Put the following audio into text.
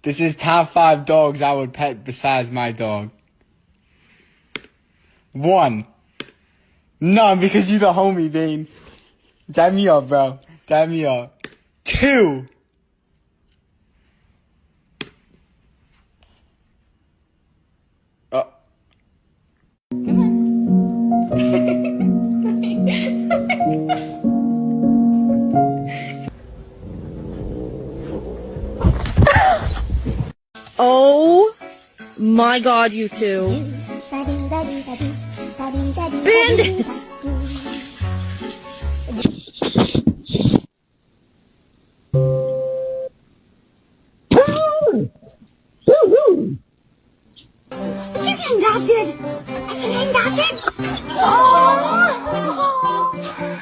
This is top 5 dogs I would pet besides my dog. 1. None, because you the homie, Dane. Dab me up, bro. Dab me up. 2. Come on. Oh my god, you two. Bandit!